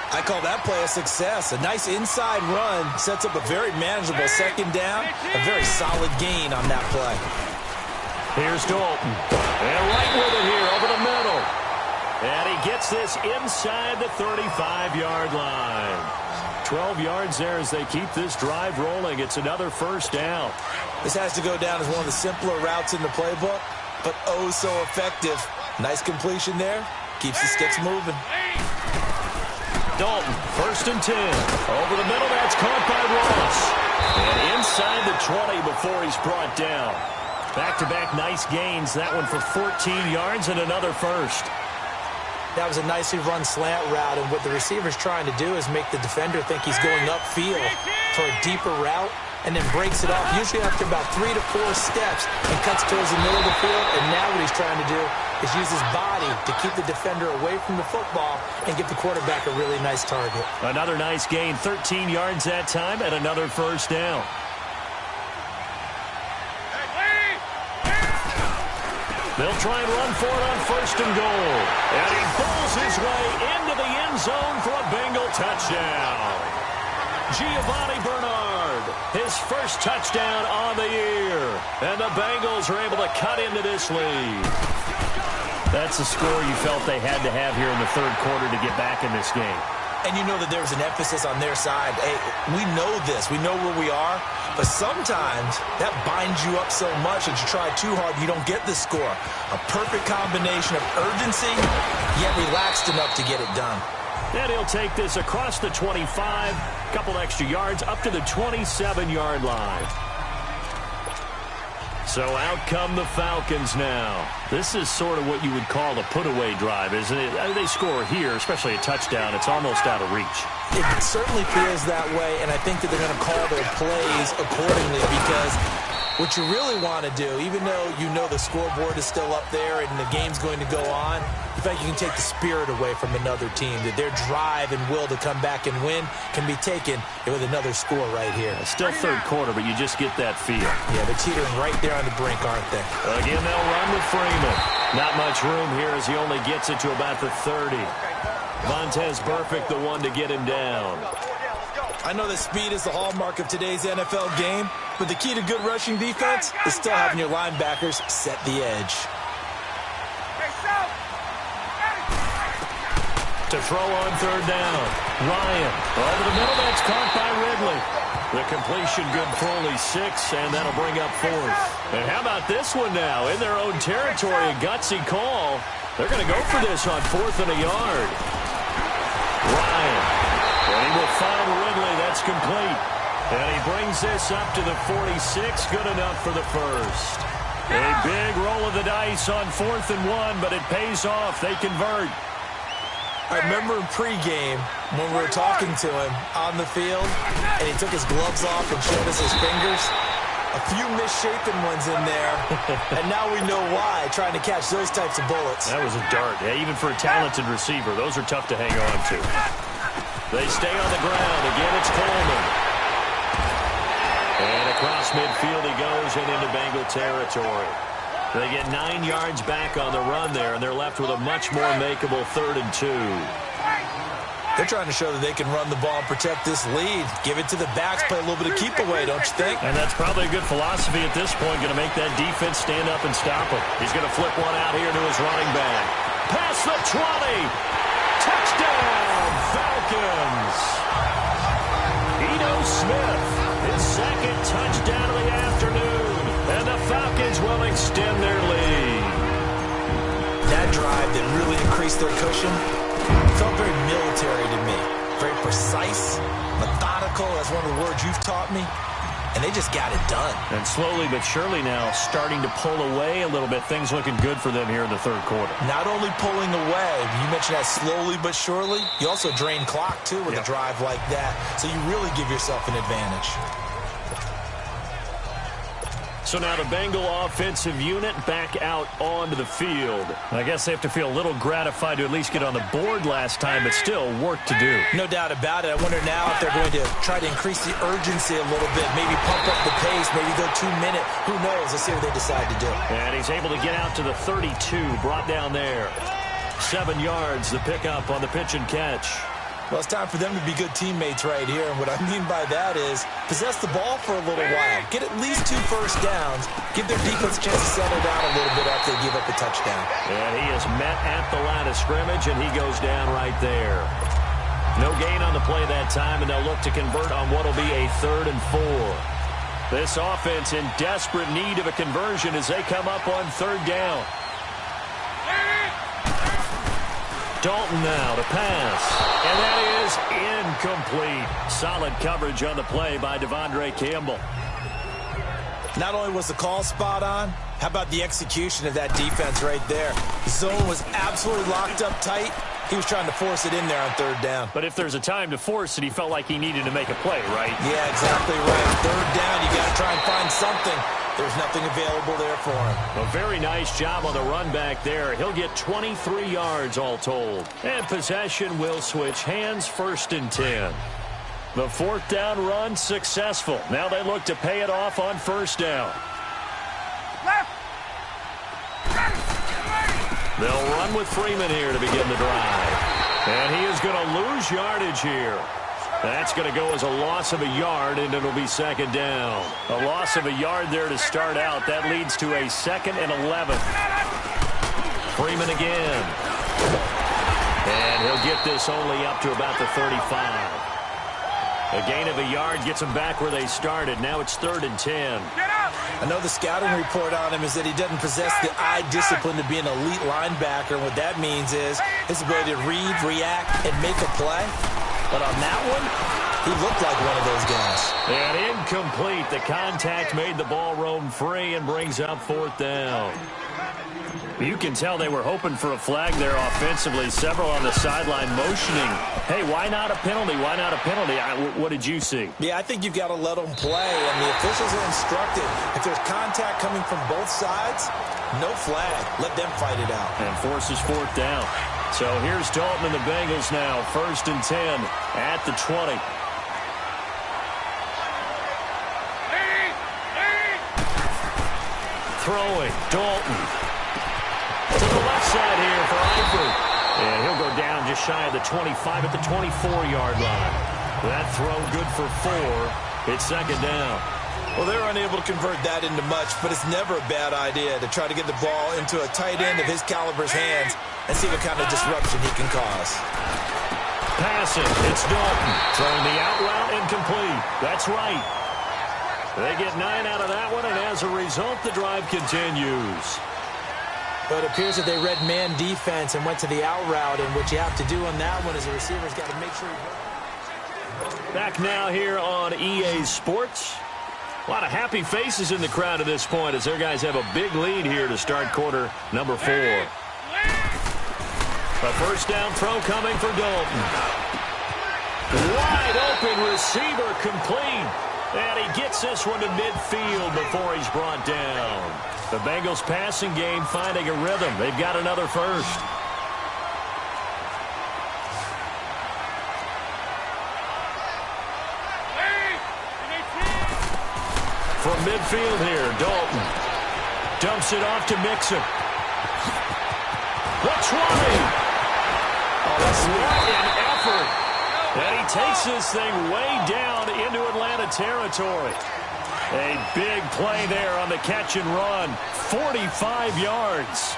I call that play a success. A nice inside run sets up a very manageable second down, a very solid gain on that play. Here's Dalton. And right with it here over the middle. And he gets this inside the 35-yard line. 12 yards there as they keep this drive rolling. It's another first down. This has to go down as one of the simpler routes in the playbook, but oh so effective. Nice completion there. Keeps the sticks moving. Dalton, 1st and 10. Over the middle, that's caught by Ross. And inside the 20 before he's brought down. Back-to-back nice gains. That one for 14 yards and another first. That was a nicely run slant route, and what the receiver's trying to do is make the defender think he's going upfield for a deeper route. and then breaks it off, usually after about 3 to 4 steps, and cuts towards the middle of the field. And now what he's trying to do is use his body to keep the defender away from the football and give the quarterback a really nice target. Another nice gain, 13 yards that time, and another first down. They'll try and run for it on 1st and goal. And he pulls his way into the end zone for a Bengal touchdown. Giovanni Bernard, his first touchdown on the year. And the Bengals are able to cut into this lead. That's a score you felt they had to have here in the third quarter to get back in this game. And you know that there was an emphasis on their side. Hey, we know this. We know where we are. But sometimes that binds you up so much that you try too hard, you don't get the score. A perfect combination of urgency, yet relaxed enough to get it done. And he'll take this across the 25, a couple extra yards, up to the 27-yard line. So out come the Falcons now. This is sort of what you would call a put-away drive, isn't it? They score here, especially a touchdown. It's almost out of reach. It certainly feels that way, and I think that they're going to call their plays accordingly because what you really want to do, even though you know the scoreboard is still up there and the game's going to go on, in fact, you can take the spirit away from another team, that their drive and will to come back and win can be taken with another score right here. Still third quarter, but you just get that feel. Yeah, they're teetering right there on the brink, aren't they? Again, they'll run with Freeman. Not much room here as he only gets it to about the 30. Montez Burfict, the one to get him down. I know that speed is the hallmark of today's NFL game, but the key to good rushing defense is still having your linebackers set the edge. To throw on third down. Ryan over the middle. That's caught by Ridley. The completion good for only 6, and that'll bring up 4th. And how about this one now? In their own territory, a gutsy call. They're going to go for this on 4th and a yard. Ryan. And he will find Ridley. That's complete. And he brings this up to the 46. Good enough for the first. A big roll of the dice on 4th and 1, but it pays off. They convert. I remember in pregame when we were talking to him on the field, and he took his gloves off and showed us his fingers. A few misshapen ones in there, and now we know why, trying to catch those types of bullets. That was a dart. Yeah, even for a talented receiver, those are tough to hang on to. They stay on the ground. Again, it's Coleman. And across midfield he goes and into Bengal territory. They get 9 yards back on the run there, and they're left with a much more makeable 3rd and 2. They're trying to show that they can run the ball and protect this lead. Give it to the backs, play a little bit of keep away, don't you think? And that's probably a good philosophy at this point, going to make that defense stand up and stop him. He's going to flip one out here to his running back. Past the 20. Touchdown, Falcons. Eno Smith, his 2nd touchdown of the afternoon. And the Falcons will extend their lead. That drive that really increased their cushion felt very military to me. Very precise, methodical, that's one of the words you've taught me. And they just got it done. And slowly but surely now starting to pull away a little bit. Things looking good for them here in the third quarter. Not only pulling away, you mentioned that slowly but surely, you also drain clock too with a drive like that. So you really give yourself an advantage. So now the Bengal offensive unit back out onto the field. I guess they have to feel a little gratified to at least get on the board last time, but still work to do. No doubt about it. I wonder now if they're going to try to increase the urgency a little bit, maybe pump up the pace, maybe go 2-minute. Who knows? Let's see what they decide to do. And he's able to get out to the 32, brought down there. 7 yards, the pickup on the pitch and catch. Well, it's time for them to be good teammates right here. And what I mean by that is possess the ball for a little while. Get at least 2 first downs. Give their defense a chance to settle down a little bit after they give up a touchdown. And he is met at the line of scrimmage, and he goes down right there. No gain on the play that time, and they'll look to convert on what will be a 3rd and 4. This offense in desperate need of a conversion as they come up on 3rd down. Dalton now to pass. And that is incomplete. Solid coverage on the play by Devondre Campbell. Not only was the call spot on, how about the execution of that defense right there? The zone was absolutely locked up tight, He was trying to force it in there on third down. But if there's a time to force it, he felt like he needed to make a play, right? Yeah, exactly right. Third down, you got to try and find something. There's nothing available there for him. A very nice job on the run back there. He'll get 23 yards all told. And possession will switch hands, 1st and 10. The 4th down run successful. Now they look to pay it off on 1st down. Left. They'll run with Freeman here to begin the drive. And he is going to lose yardage here. That's going to go as a loss of a yard, and it'll be 2nd down. A loss of a yard there to start out. That leads to a 2nd and 11. Freeman again. And he'll get this only up to about the 35. A gain of a yard gets them back where they started. Now it's 3rd and 10. I know the scouting report on him is that he doesn't possess the eye discipline to be an elite linebacker. And what that means is his ability to read, react, and make a play. But on that one, he looked like one of those guys. And incomplete. The contact made the ball roam free and brings up 4th down. You can tell they were hoping for a flag there offensively. Several on the sideline motioning. Hey, why not a penalty? Why not a penalty? What did you see? Yeah, I think you've got to let them play. And the officials are instructed. If there's contact coming from both sides, no flag. Let them fight it out. And forces 4th down. So here's Dalton and the Bengals now. 1st and 10 at the 20. Throwing. Dalton. To the left side here for Eifert. And he'll go down just shy of the 25 at the 24-yard line. That throw good for 4. It's 2nd down. Well, they're unable to convert that into much, but it's never a bad idea to try to get the ball into a tight end of his caliber's hands and see what kind of disruption he can cause. Passing. It's Dalton. Throwing the out route incomplete. That's right. They get 9 out of that one, and as a result, the drive continues. But it appears that they read man defense and went to the out route, and what you have to do on that one is the receiver's got to make sure he... Back now here on EA Sports. A lot of happy faces in the crowd at this point as their guys have a big lead here to start quarter number 4. A 1st down throw coming for Dalton. Wide open receiver complete. And he gets this one to midfield before he's brought down. The Bengals passing game finding a rhythm. They've got another 1st. From midfield here, Dalton dumps it off to Mixon. The 20. Oh, that's what an effort. And he takes this thing way down into Atlanta territory. A big play there on the catch and run. 45 yards.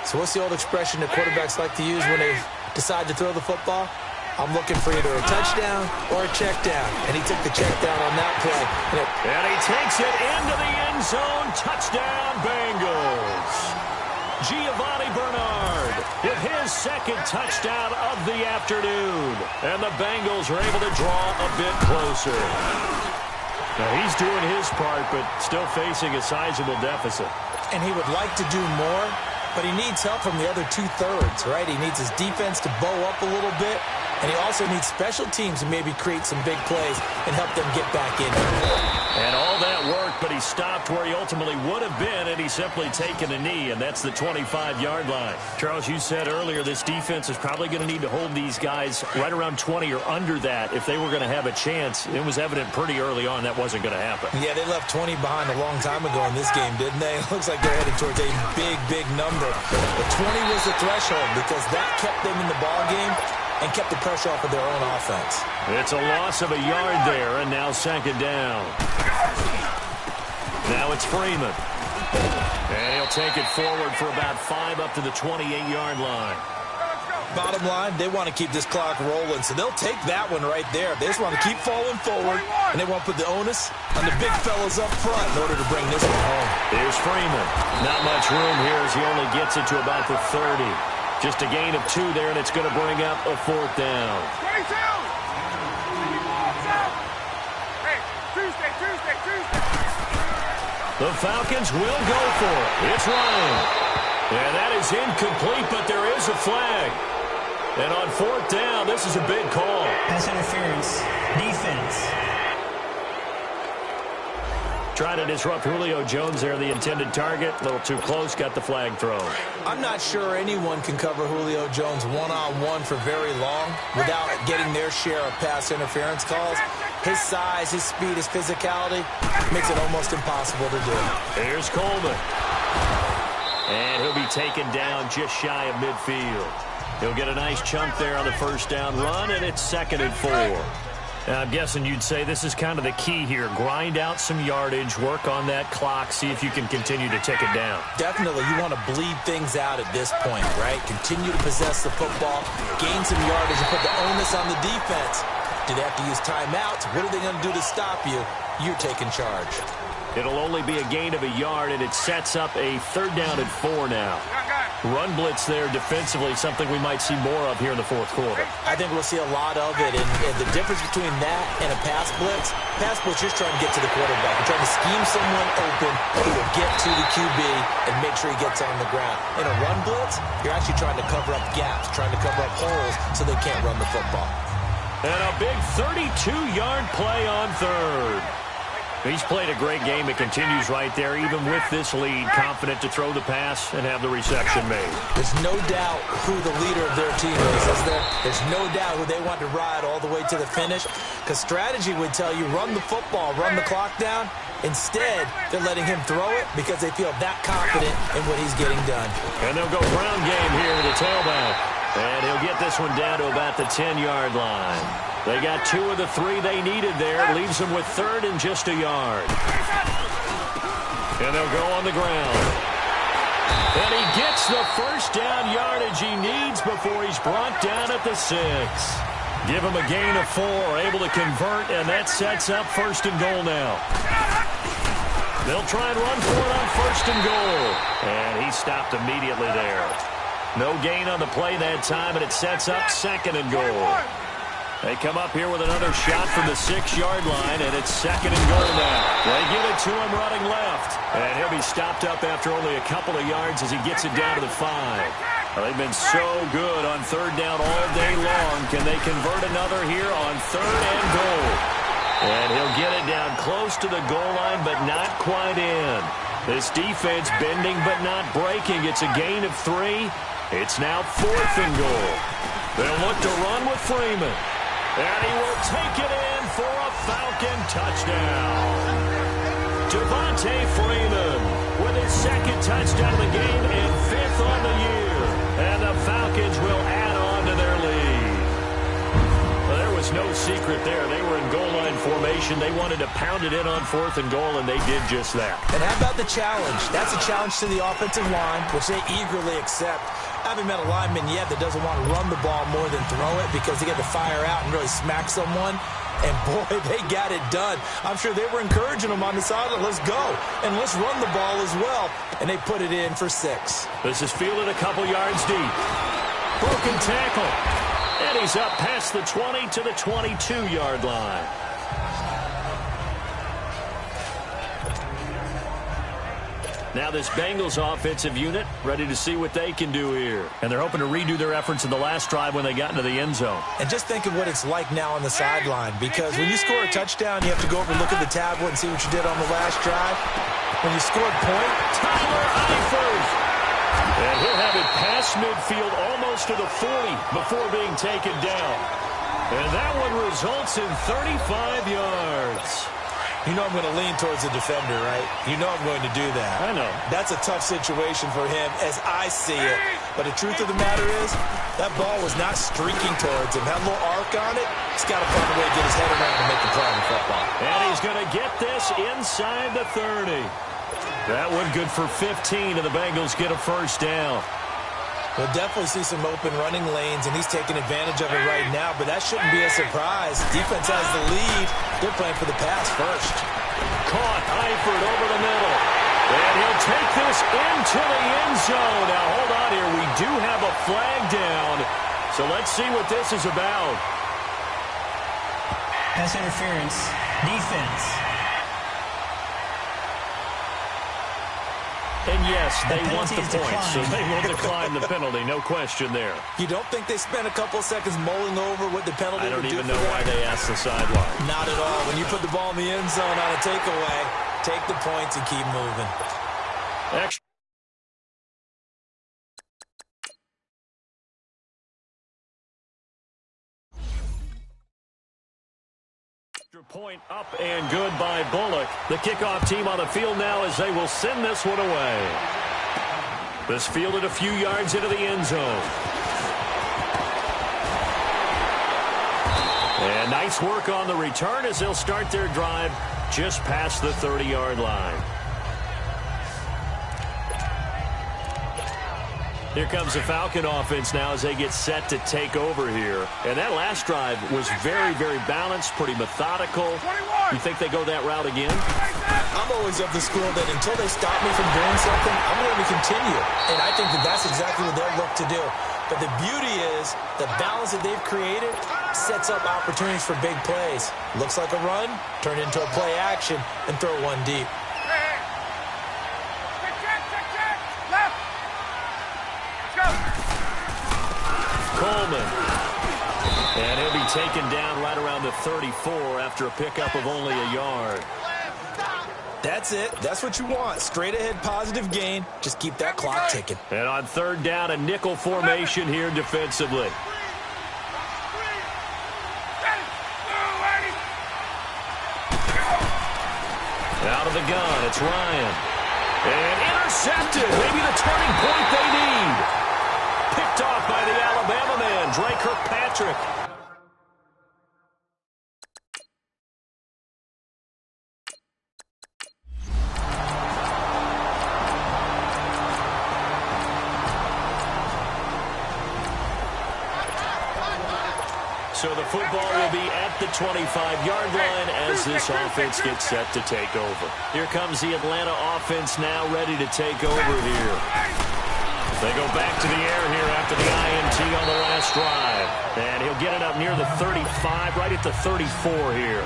So what's the old expression that quarterbacks like to use when they decide to throw the football? I'm looking for either a touchdown or a check down. And he took the check down on that play. And he takes it into the end zone. Touchdown, Bengals. Giovanni Bernard with his 2nd touchdown of the afternoon. And the Bengals are able to draw a bit closer. Now he's doing his part, but still facing a sizable deficit. And he would like to do more, but he needs help from the other 2/3, right? He needs his defense to bow up a little bit, and he also needs special teams to maybe create some big plays and help them get back in. And all that worked, but he stopped where he ultimately would have been, and he's simply taken a knee, and that's the 25-yard line. Charles, you said earlier this defense is probably going to need to hold these guys right around 20 or under that if they were going to have a chance. It was evident pretty early on that wasn't going to happen. Yeah, they left 20 behind a long time ago in this game, didn't they? It looks like they're headed towards a big, big number. But 20 was the threshold because that kept them in the ball game and kept the pressure off of their own offense. It's a loss of a yard there, and now 2nd down. Now it's Freeman. And he'll take it forward for about 5 up to the 28-yard line. Bottom line, they want to keep this clock rolling, so they'll take that one right there. They just want to keep falling forward, and they want to put the onus on the big fellas up front in order to bring this one home. Here's Freeman. Not much room here as he only gets it to about the 30. Just a gain of 2 there, and it's going to bring up a 4th down. 22! Hey, Tuesday. The Falcons will go for it. It's Ryan. And that is incomplete, but there is a flag. And on fourth down, this is a big call. Pass interference. Defense. Trying to disrupt Julio Jones there, the intended target. A little too close, got the flag thrown. I'm not sure anyone can cover Julio Jones one-on-one for very long without getting their share of pass interference calls. His size, his speed, his physicality makes it almost impossible to do. Here's Coleman. And he'll be taken down just shy of midfield. He'll get a nice chunk there on the first down run, and it's 2nd and 4. Now, I'm guessing you'd say this is kind of the key here. Grind out some yardage, work on that clock, see if you can continue to tick it down. Definitely, you want to bleed things out at this point, right? Continue to possess the football, gain some yardage, and put the onus on the defense. Do they have to use timeouts? What are they going to do to stop you? You're taking charge. It'll only be a gain of a yard, and it sets up a 3rd down and 4 now. Run blitz there defensively, something we might see more of here in the 4th quarter. I think we'll see a lot of it, and the difference between that and a pass blitz is trying to get to the quarterback. You're trying to scheme someone open who will get to the QB and make sure he gets on the ground. In a run blitz, you're actually trying to cover up gaps, trying to cover up holes so they can't run the football. And a big 32-yard play on 3rd. He's played a great game. It continues right there, even with this lead, confident to throw the pass and have the reception made. There's no doubt who the leader of their team is there? There's no doubt who they want to ride all the way to the finish, because strategy would tell you run the football, run the clock down. Instead, they're letting him throw it because they feel that confident in what he's getting done. And they'll go ground game here to the tailback. And he'll get this one down to about the 10-yard line. They got 2 of the 3 they needed there. Leaves them with 3rd and just a yard. And they'll go on the ground. And he gets the first down yardage he needs before he's brought down at the 6. Give him a gain of 4, able to convert, and that sets up 1st and goal now. They'll try and run for it on 1st and goal. And he stopped immediately there. No gain on the play that time, and it sets up 2nd and goal. They come up here with another shot from the 6-yard line, and it's 2nd and goal now. They give it to him running left, and he'll be stopped up after only a couple of yards as he gets it down to the 5. Well, they've been so good on 3rd down all day long. Can they convert another here on 3rd and goal? And he'll get it down close to the goal line, but not quite in. This defense bending but not breaking. It's a gain of 3. It's now 4th and goal. They'll look to run with Freeman. And he will take it in for a Falcon touchdown. Devontae Freeman with his 2nd touchdown of the game and 5th on the year. And the Falcons will add on to their lead. Well, there was no secret there. They were in goal line formation. They wanted to pound it in on 4th and goal, and they did just that. And how about the challenge? That's a challenge to the offensive line, which they eagerly accept. I haven't met a lineman yet that doesn't want to run the ball more than throw it because they get to fire out and really smack someone. And, boy, they got it done. I'm sure they were encouraging them on the sideline. Let's go. And let's run the ball as well. And they put it in for 6. This is fielded a couple yards deep. Broken tackle. And he's up past the 20 to the 22-yard line. Now this Bengals offensive unit ready to see what they can do here. And they're hoping to redo their efforts in the last drive when they got into the end zone. And just think of what it's like now on the sideline, because when you score a touchdown, you have to go over and look at the tablet and see what you did on the last drive. When you scored point, Tyler Eifert. And he'll have it past midfield almost to the 40 before being taken down. And that one results in 35 yards. You know I'm going to lean towards the defender, right? You know I'm going to do that. I know. That's a tough situation for him as I see it. But the truth of the matter is, that ball was not streaking towards him. Had a little arc on it. He's got to find a way to get his head around and make the play on the football. And he's going to get this inside the 30. That one good for 15, and the Bengals get a first down. We'll definitely see some open running lanes, and he's taking advantage of it right now, but that shouldn't be a surprise. Defense has the lead. They're playing for the pass first. Caught Eifert over the middle. And he'll take this into the end zone. Now, hold on here. We do have a flag down, so let's see what this is about. Pass interference. Defense. And yes, they want the penalty is points, so declined. they will decline the penalty. No question there. You don't think they spent a couple of seconds mulling over what the penalty I don't would do even for know them? why they asked the sideline. Not at all. When you put the ball in the end zone on a takeaway, take the points and keep moving. Extra point up and good by Bullock. The kickoff team on the field now as they will send this one away. This fielded a few yards into the end zone. And nice work on the return as they'll start their drive just past the 30-yard line. Here comes the Falcon offense now as they get set to take over here. And that last drive was very, very balanced, pretty methodical. You think they go that route again? I'm always of the school that until they stop me from doing something, I'm going to continue. And I think that that's exactly what they'll look to do. But the beauty is the balance that they've created sets up opportunities for big plays. Looks like a run, turn into a play action, and throw one deep. Coleman. And he'll be taken down right around the 34 after a pickup of only a yard. That's it. That's what you want. Straight ahead positive gain. Just keep that clock ticking. And on third down, a nickel formation here defensively. Out of the gun, it's Ryan. And intercepted. Maybe the turning point they need. Picked off by the Alabama man, Dre Kirkpatrick. So the football will be at the 25-yard line as this offense gets set to take over. Here comes the Atlanta offense now ready to take over here. They go back to the air here after the INT on the last drive. And he'll get it up near the 35, right at the 34 here.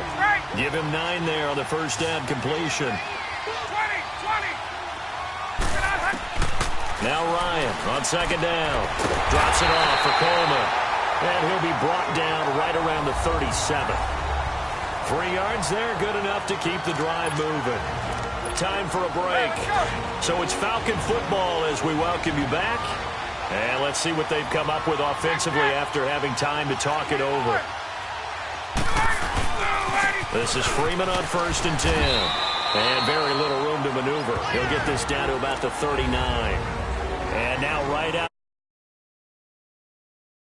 Give him 9 there on the first down completion. Now Ryan on second down. Drops it off for Coleman. And he'll be brought down right around the 37. 3 yards there, good enough to keep the drive moving. Time for a break. So it's Falcon football as we welcome you back. And let's see what they've come up with offensively after having time to talk it over. This is Freeman on 1st and 10. And very little room to maneuver. He'll get this down to about the 39. And now right out.